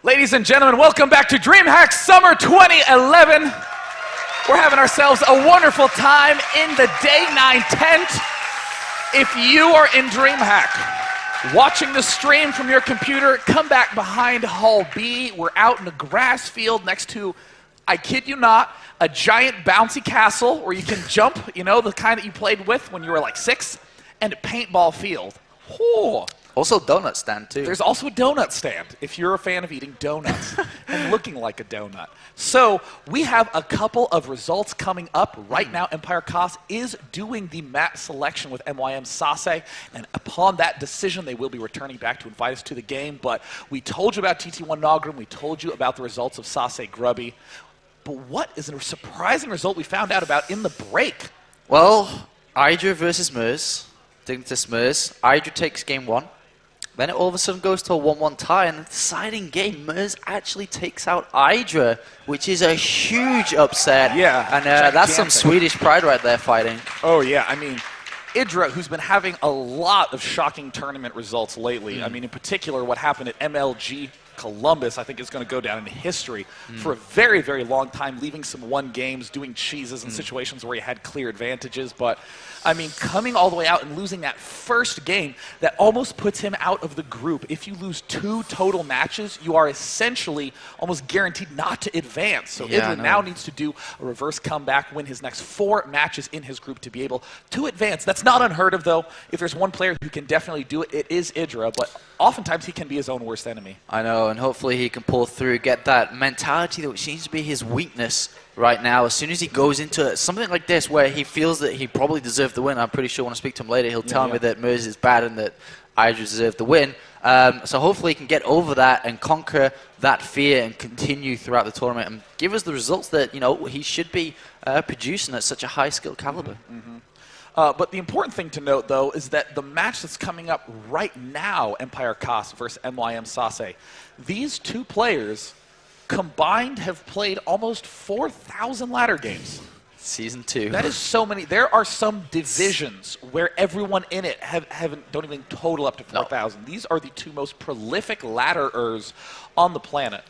Ladies and gentlemen, welcome back to Dreamhack Summer 2011. We're having ourselves a wonderful time in the Day 9 tent. If you are in Dreamhack, watching the stream from your computer, come back behind Hall B. We're out in a grass field next to, I kid you not, a giant bouncy castle where you can jump, you know, the kind that you played with when you were like 6, and a paintball field. Whoa. Also donut stand, too. There's also a donut stand, if you're a fan of eating donuts and looking like a donut. So we have a couple of results coming up. Right now, EmpireKas is doing the map selection with MYM Sase, and upon that decision, they will be returning back to invite us to the game. But we told you about TT1 Nogrim. We told you about the results of Sase Grubby. But what is a surprising result we found out about in the break? Well, Hydra versus Mers. Dignitas Mers. Hydra takes game 1. Then it all of a sudden goes to a 1-1 tie, and the deciding game, Mers actually takes out Hydra, which is a huge upset. Yeah, and that's some Swedish pride right there fighting. Oh, yeah. I mean, Idra, who's been having a lot of shocking tournament results lately. I mean, in particular, what happened at MLG Columbus, I think, is going to go down in history for a very, very long time, leaving some one games, doing cheeses in situations where he had clear advantages. But, I mean, coming all the way out and losing that first game, that almost puts him out of the group. If you lose 2 total matches, you are essentially almost guaranteed not to advance. So Idra now needs to do a reverse comeback, win his next 4 matches in his group to be able to advance. That's not unheard of, though. If there's one player who can definitely do it, it is Idra. But oftentimes he can be his own worst enemy. I know, and hopefully he can pull through, get that mentality that seems to be his weakness right now. As soon as he goes into something like this where he feels that he probably deserved the win, I'm pretty sure when I speak to him later, he'll tell me that Mers is bad and that Hydra deserved the win. So hopefully he can get over that and conquer that fear and continue throughout the tournament and give us the results that, you know, he should be producing at such a high skill caliber. But the important thing to note, though, is that the match that's coming up right now, EmpireKas versus MYM Sase, these 2 players combined have played almost 4,000 ladder games. Season 2. That is so many. There are some divisions where everyone in it don't even total up to 4,000. No. These are the 2 most prolific ladderers on the planet.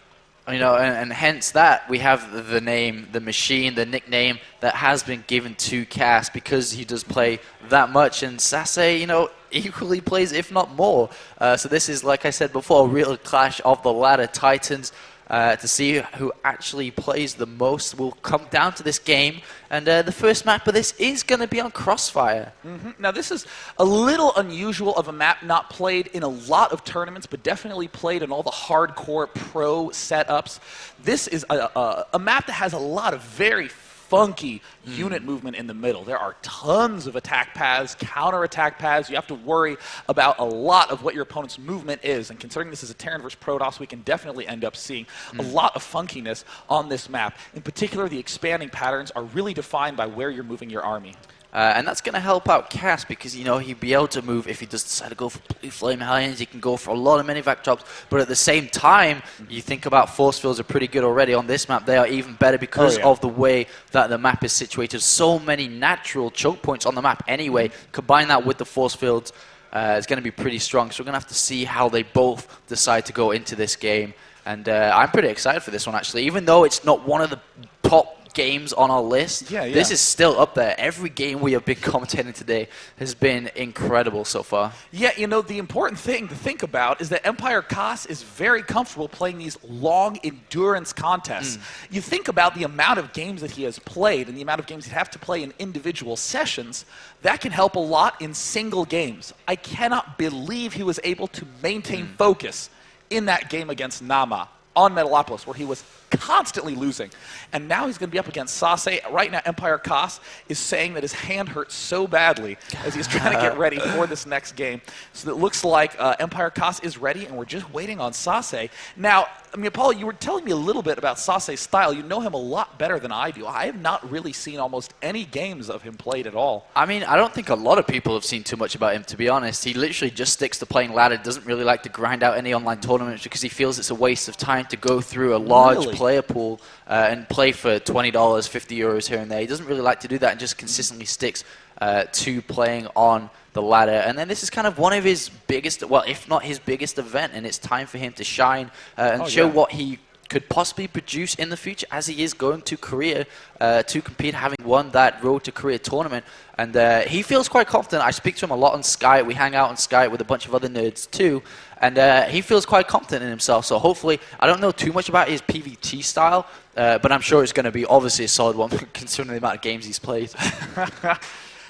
You know, and hence that we have the name, the machine, the nickname that has been given to Kas because he does play that much. And Sase, you know, equally plays, if not more. So this is, like I said before, a real clash of the ladder titans. To see who actually plays the most will come down to this game. And the first map of this is going to be on Crossfire. Now, this is a little unusual of a map, not played in a lot of tournaments, but definitely played in all the hardcore pro setups. This is a map that has a lot of very funky unit movement in the middle. There are tons of attack paths, counter-attack paths. You have to worry about a lot of what your opponent's movement is. And considering this is a Terran versus Protoss, we can definitely end up seeing a lot of funkiness on this map. In particular, the expanding patterns are really defined by where you're moving your army. And that's going to help out Kas because, you know, he'll be able to move if he does decide to go for Blue Flame Hellions. He can go for a lot of minivac drops. But at the same time, you think about force fields are pretty good already on this map. They are even better because of the way that the map is situated. So many natural choke points on the map anyway. Combine that with the force fields, it's going to be pretty strong. So we're going to have to see how they both decide to go into this game. And I'm pretty excited for this one, actually. Even though it's not one of the top games on our list, this is still up there. Every game we have been commentating today has been incredible so far. Yeah, you know, the important thing to think about is that EmpireKas is very comfortable playing these long endurance contests. You think about the amount of games that he has played and the amount of games he'd have to play in individual sessions, that can help a lot in single games. I cannot believe he was able to maintain focus in that game against Nama on Metalopolis, where he was constantly losing. And now he's going to be up against Sase. Right now, EmpireKas is saying that his hand hurts so badly as he's trying to get ready for this next game. So it looks like EmpireKas is ready, and we're just waiting on Sase. Now, I mean, Paul, you were telling me a little bit about Sase's style. You know him a lot better than I do. I have not really seen almost any games of him played at all. I mean, I don't think a lot of people have seen too much about him, to be honest. He literally just sticks to playing ladder, doesn't really like to grind out any online tournaments because he feels it's a waste of time to go through a large player pool and play for $20, €50 here and there. He doesn't really like to do that and just consistently sticks to playing on the ladder. And then this is kind of one of his biggest, well, if not his biggest event, and it's time for him to shine and show what he could possibly produce in the future, as he is going to Korea to compete, having won that Road to Korea tournament. And he feels quite confident. I speak to him a lot on Skype. We hang out on Skype with a bunch of other nerds too. And he feels quite confident in himself. So hopefully, I don't know too much about his PvT style, but I'm sure it's going to be obviously a solid one considering the amount of games he's played.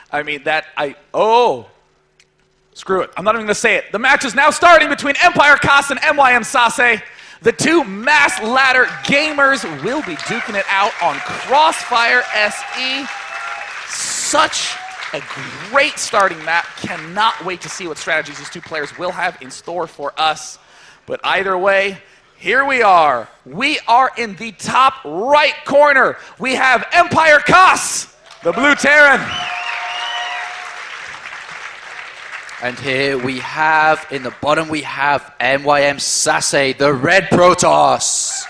I mean, screw it. I'm not even going to say it. The match is now starting between EmpireKas and MYM Sase. The two mass ladder gamers will be duking it out on Crossfire SE. Such a great starting map. Cannot wait to see what strategies these two players will have in store for us. But either way, here we are. We are in the top right corner. We have EmpireKas, the Blue Terran. And here we have, in the bottom, we have MYM Sase, the Red Protoss.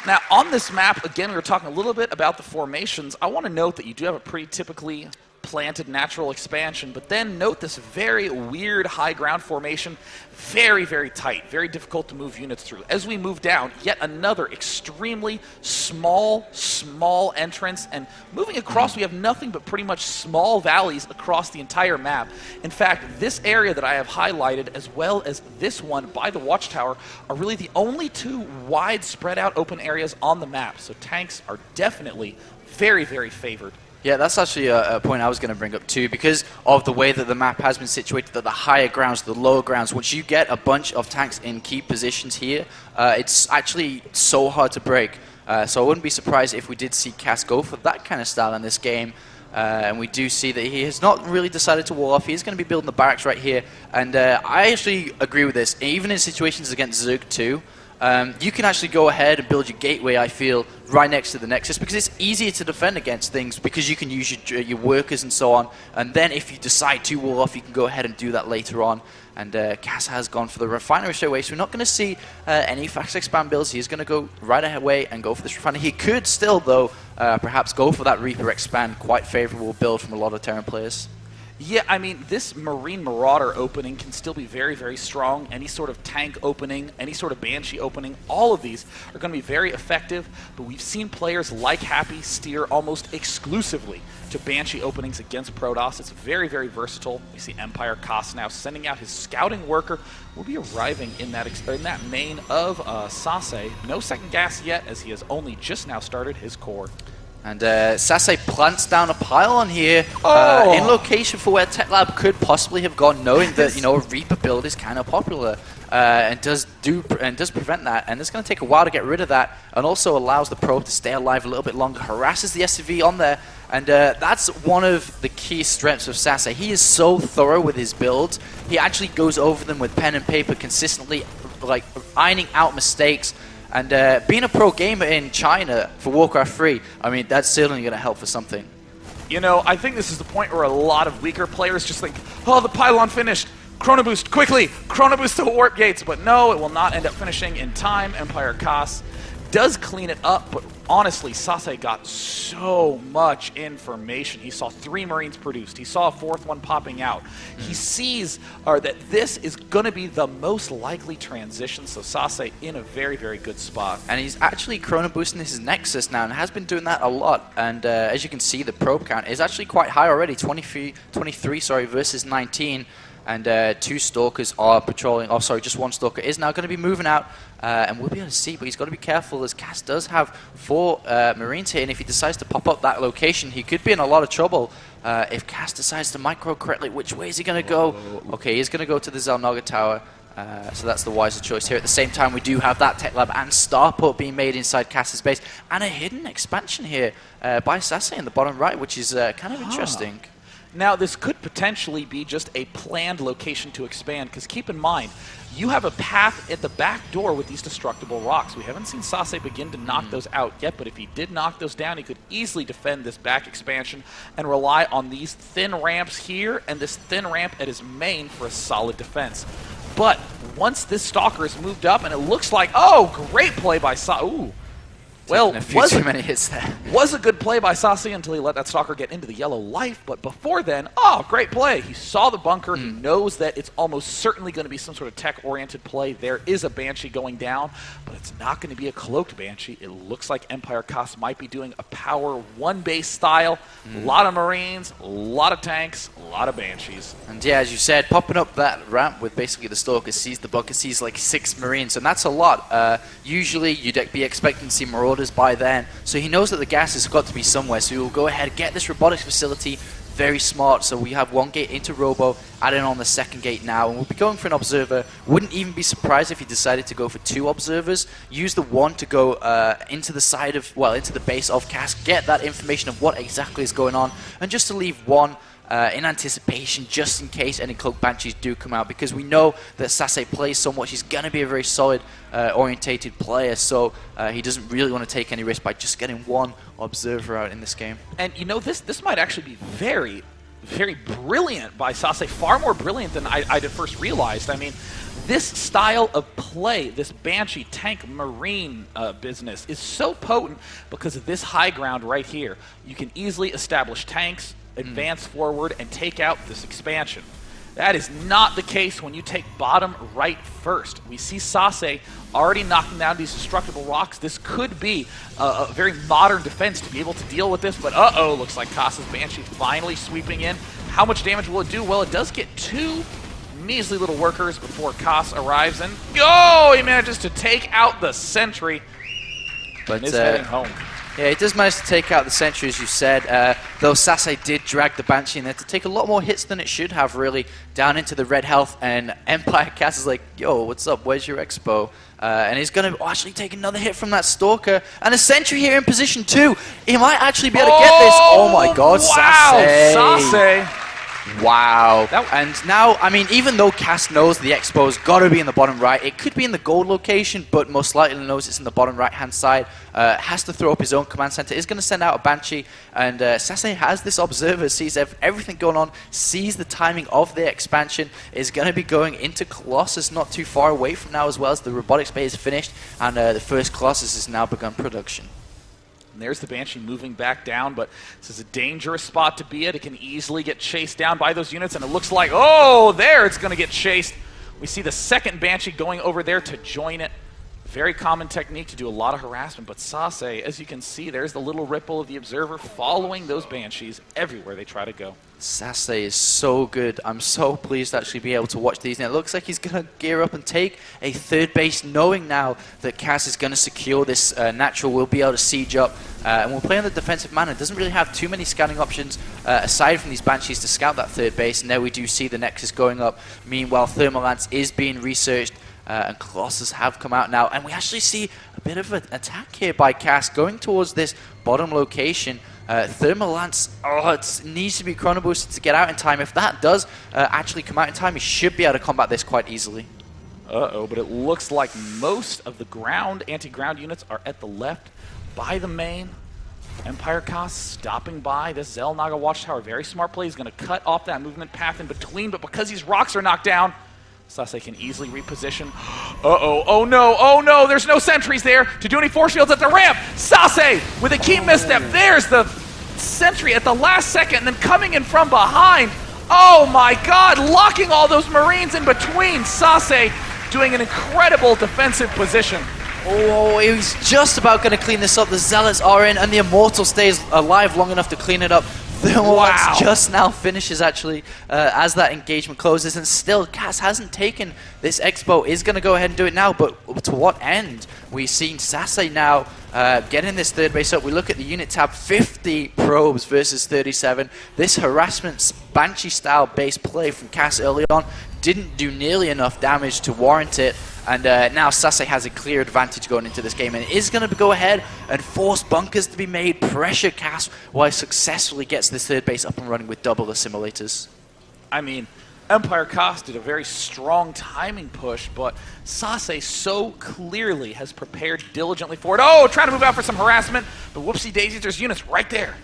Now, on this map, again, we were talking a little bit about the formations. I want to note that you do have a pretty typically planted natural expansion, but then note this very weird high ground formation, very, very tight, very difficult to move units through. As we move down, yet another extremely small entrance, and moving across, we have nothing but pretty much small valleys across the entire map. In fact, this area that I have highlighted, as well as this one by the watchtower, are really the only two wide spread out open areas on the map. So tanks are definitely very, very favored. Yeah, that's actually a point I was going to bring up too, because of the way that the map has been situated, that the higher grounds, the lower grounds, once you get a bunch of tanks in key positions here, it's actually so hard to break. So I wouldn't be surprised if we did see Kas go for that kind of style in this game. And we do see that he has not really decided to wall off. He is going to be building the barracks right here. And I actually agree with this. Even in situations against Zerg too, you can actually go ahead and build your gateway, I feel, right next to the Nexus, because it's easier to defend against things, because you can use your workers and so on. And then if you decide to wall off, you can go ahead and do that later on. And Kas has gone for the refinery straight away, so we're not going to see any fast expand builds. He's going to go right away and go for this refinery. He could still, though, perhaps go for that Reaper expand, quite favorable build from a lot of Terran players. Yeah, I mean, this Marine Marauder opening can still be very, very strong. Any sort of tank opening, any sort of Banshee opening, all of these are going to be very effective. But we've seen players like Happy steer almost exclusively to Banshee openings against Protoss. It's very, very versatile. We see EmpireKas now sending out his scouting worker. Will be arriving in that main of Sase. No second gas yet, as he has only just now started his core. And Sase plants down a pylon here in location for where Tech Lab could possibly have gone, knowing that, you know, a Reaper build is kind of popular and does prevent that. And it's going to take a while to get rid of that, and also allows the probe to stay alive a little bit longer, harasses the SCV on there. And that's one of the key strengths of Sase. He is so thorough with his builds. He actually goes over them with pen and paper consistently, like ironing out mistakes. And being a pro gamer in China for Warcraft 3, I mean, that's certainly going to help for something. You know, I think this is the point where a lot of weaker players just think, oh, the pylon finished. Chrono Boost, quickly. Chrono Boost to the warp gates. But no, it will not end up finishing in time. EmpireKas does clean it up, but honestly, Sase got so much information. He saw 3 Marines produced. He saw a 4th one popping out. He sees that this is going to be the most likely transition, so Sase in a very, very good spot. And he's actually chrono boosting his Nexus now, and has been doing that a lot. And as you can see, the probe count is actually quite high already, 23 versus 19. And 2 Stalkers are patrolling. Oh, sorry, just 1 Stalker is now going to be moving out. And we'll be able to see, but he's got to be careful, as Kas does have 4 Marines here. And if he decides to pop up that location, he could be in a lot of trouble. If Kas decides to micro correctly, which way is he going to go? Okay, he's going to go to the Xel'Naga Tower. So that's the wiser choice here. At the same time, we do have that Tech Lab and Starport being made inside Kas's base. And a hidden expansion here by Sase in the bottom right, which is kind of interesting. Now, this could potentially be just a planned location to expand, because keep in mind, you have a path at the back door with these destructible rocks. We haven't seen Sase begin to knock those out yet, but if he did knock those down, he could easily defend this back expansion and rely on these thin ramps here and this thin ramp at his main for a solid defense. But once this Stalker is moved up, and it looks like, oh, great play by Sase. Ooh. Well, a few too many hits there. Was a good play by Sase until he let that Stalker get into the yellow life, but before then, oh, great play. He saw the bunker. He knows that it's almost certainly going to be some sort of tech-oriented play. There is a Banshee going down, but it's not going to be a cloaked Banshee. It looks like EmpireKas might be doing a power one-base style. A lot of Marines, a lot of tanks, a lot of Banshees. And yeah, as you said, popping up that ramp with basically the Stalker sees the bunker, sees like 6 Marines, and that's a lot. Usually you'd be expecting to see Marauders by then, so he knows that the gas has got to be somewhere, so he will go ahead, get this robotics facility. Very smart. So we have 1 gate into Robo, adding on the 2nd gate now, and we'll be going for an observer. Wouldn't even be surprised if he decided to go for 2 observers. Use the 1 to go into the side of, well, into the base of Kas, get that information of what exactly is going on, and just to leave 1 in anticipation, just in case any Cloak Banshees do come out, because we know that Sase plays so much. He's going to be a very solid orientated player, so he doesn't really want to take any risk by just getting 1 observer out in this game. And you know, this might actually be very, very brilliant by Sase, far more brilliant than I'd at first realized. I mean, this style of play, this Banshee tank Marine business is so potent because of this high ground right here. You can easily establish tanks, advance forward, and take out this expansion. That is not the case when you take bottom right first. We see Sase already knocking down these destructible rocks. This could be a very modern defense to be able to deal with this, but uh-oh, looks like Kas's Banshee finally sweeping in. How much damage will it do? Well, it does get 2 measly little workers before Kas arrives, and he manages to take out the sentry, but is heading home. Yeah, he does manage to take out the sentry, as you said, though Sase did drag the Banshee in there to take a lot more hits than it should have, really, down into the red health, and EmpireKas is like, yo, what's up, where's your expo? And he's going to actually take another hit from that Stalker, and a sentry here in position 2. He might actually be able to get this. Oh my god, wow, Sase! Wow. And now, I mean, even though Kas knows the expo's got to be in the bottom right, it could be in the gold location, but most likely knows it's in the bottom right-hand side. Has to throw up his own command center, is going to send out a Banshee, and Sase has this observer, sees everything going on, sees the timing of the expansion, is going to be going into Colossus not too far away from now, as well as the robotics bay is finished, and the first Colossus has now begun production. And there's the Banshee moving back down, but this is a dangerous spot to be at. It can easily get chased down by those units, and it looks like, oh, there it's going to get chased. We see the 2nd Banshee going over there to join it. Very common technique to do a lot of harassment, but Sase, as you can see, there's the little ripple of the observer following those Banshees everywhere they try to go. Sase is so good. I'm so pleased to actually be able to watch these. And it looks like he's going to gear up and take a 3rd base, knowing now that Kas is going to secure this natural. We'll be able to siege up. And we'll play on the defensive manner. Doesn't really have too many scanning options aside from these Banshees to scout that 3rd base. And there we do see the Nexus going up. Meanwhile, Thermal Lance is being researched. And Colossus have come out now. And we actually see a bit of an attack here by Kas going towards this bottom location. Thermal Lance, it needs to be chrono boosted to get out in time. If that does actually come out in time, he should be able to combat this quite easily. Uh-oh, but it looks like most of the anti-ground units are at the left by the main. EmpireKas stopping by this Xel'Naga Watchtower. Very smart play. He's going to cut off that movement path in between, but because these rocks are knocked down, Sase can easily reposition. Uh-oh, oh no, there's no sentries there to do any force fields at the ramp. Sase with a key misstep. There's the sentry at the last second, and then coming in from behind. Oh my god, locking all those Marines in between. Sase doing an incredible defensive position. Oh, he was just about going to clean this up. The Zealots are in, and the Immortal stays alive long enough to clean it up. Thermal Lance just now finishes, actually, as that engagement closes, and still, Kas hasn't taken this expo, is going to go ahead and do it now, but to what end? We've seen Sase now getting this 3rd base up. We look at the unit tab, 50 probes versus 37. This harassment Banshee-style base play from Kas early on didn't do nearly enough damage to warrant it. And now Sase has a clear advantage going into this game, and is going to go ahead and force bunkers to be made, pressure Kas, while he successfully gets this 3rd base up and running with double assimilators. I mean, EmpireKas did a very strong timing push, but Sase so clearly has prepared diligently for it. Oh, trying to move out for some harassment, but whoopsie daisies, there's units right there.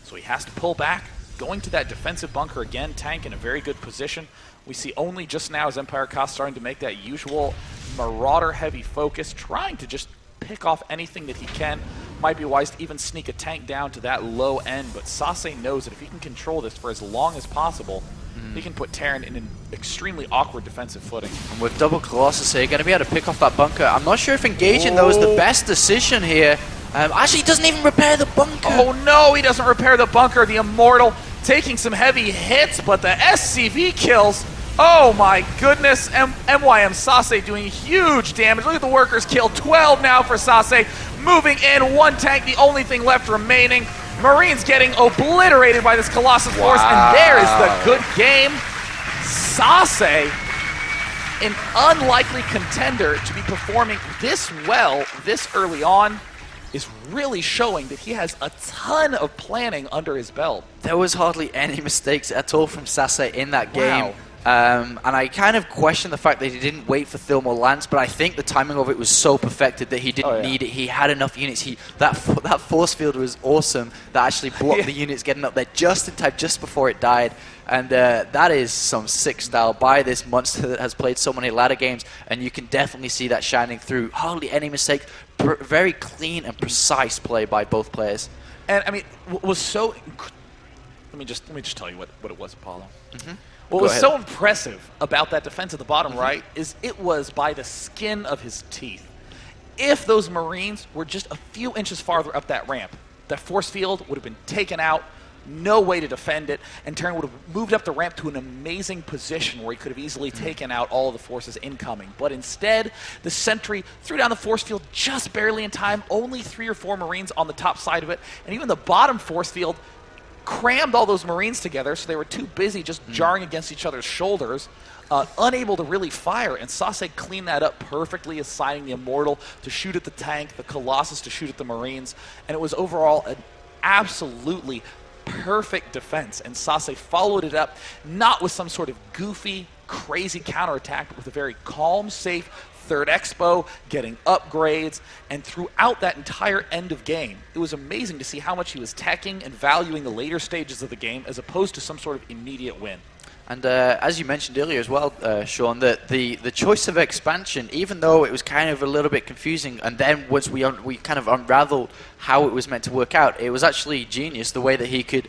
So he has to pull back, going to that defensive bunker again, tank in a very good position. We see only just now as EmpireKas starting to make that usual Marauder-heavy focus, trying to just pick off anything that he can. might be wise to even sneak a tank down to that low end, but Sase knows that if he can control this for as long as possible, he can put Terran in an extremely awkward defensive footing. And with double Colossus here, going to be able to pick off that bunker. I'm not sure if engaging though is the best decision here. Actually, he doesn't even repair the bunker. Oh no, he doesn't repair the bunker. The Immortal taking some heavy hits, but the SCV kills. Oh my goodness, MYM Sase doing huge damage. Look at the workers kill, 12 now for Sase. Moving in, one tank, the only thing left remaining. Marines getting obliterated by this Colossus Force, and there is the good game. Sase, an unlikely contender to be performing this well this early on, is really showing that he has a ton of planning under his belt. There was hardly any mistakes at all from Sase in that game. Wow. And I kind of question the fact that he didn't wait for Thermal Lance, but I think the timing of it was so perfected that he didn't need it. He had enough units. That force field was awesome. That actually blocked the units getting up there just in time, just before it died. And that is some sick style by this monster that has played so many ladder games, and you can definitely see that shining through. Hardly any mistake. Very clean and precise play by both players. And I mean, what was so... Let me just tell you what it was, Apollo. What was so impressive about that defense at the bottom right is it was by the skin of his teeth. If those Marines were just a few inches farther up that ramp, that force field would have been taken out, no way to defend it, and Terran would have moved up the ramp to an amazing position where he could have easily taken out all of the forces incoming. But instead, the sentry threw down the force field just barely in time, only 3 or 4 Marines on the top side of it, and even the bottom force field crammed all those Marines together, so they were too busy just jarring against each other's shoulders, unable to really fire. And Sase cleaned that up perfectly, assigning the Immortal to shoot at the tank, the Colossus to shoot at the Marines, and it was overall an absolutely perfect defense. And Sase followed it up, not with some sort of goofy, crazy counterattack, but with a very calm, safe third expo, getting upgrades, and throughout that entire end of game, it was amazing to see how much he was teching and valuing the later stages of the game as opposed to some sort of immediate win. And as you mentioned earlier as well, Sean, that the choice of expansion, even though it was kind of a little bit confusing, and then once we kind of unraveled how it was meant to work out, it was actually genius the way that he could,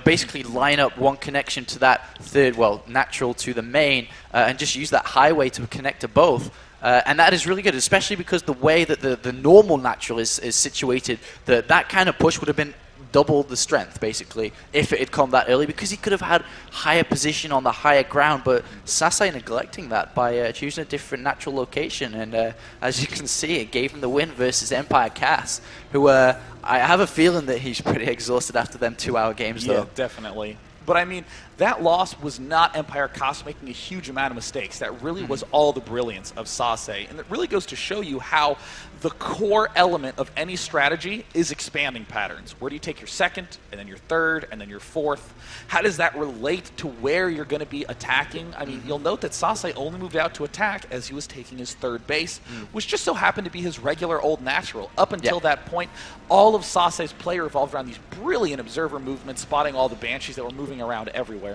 basically line up one connection to that third, natural to the main, and just use that highway to connect to both. And that is really good, especially because the way that the normal natural is situated, that kind of push would have been double the strength, basically, if it had come that early, because he could have had higher position on the higher ground, but Sase neglecting that by choosing a different natural location, and as you can see, it gave him the win versus EmpireKas, who I have a feeling that he's pretty exhausted after them 2-hour games, though. Yeah, definitely. But I mean, that loss was not EmpireKas making a huge amount of mistakes. That really was all the brilliance of Sase. And it really goes to show you how the core element of any strategy is expanding patterns. Where do you take your second, and then your third, and then your fourth? How does that relate to where you're going to be attacking? I mean, you'll note that Sase only moved out to attack as he was taking his third base, which just so happened to be his regular old natural. Up until that point, all of Sase's play revolved around these brilliant observer movements, spotting all the Banshees that were moving around everywhere.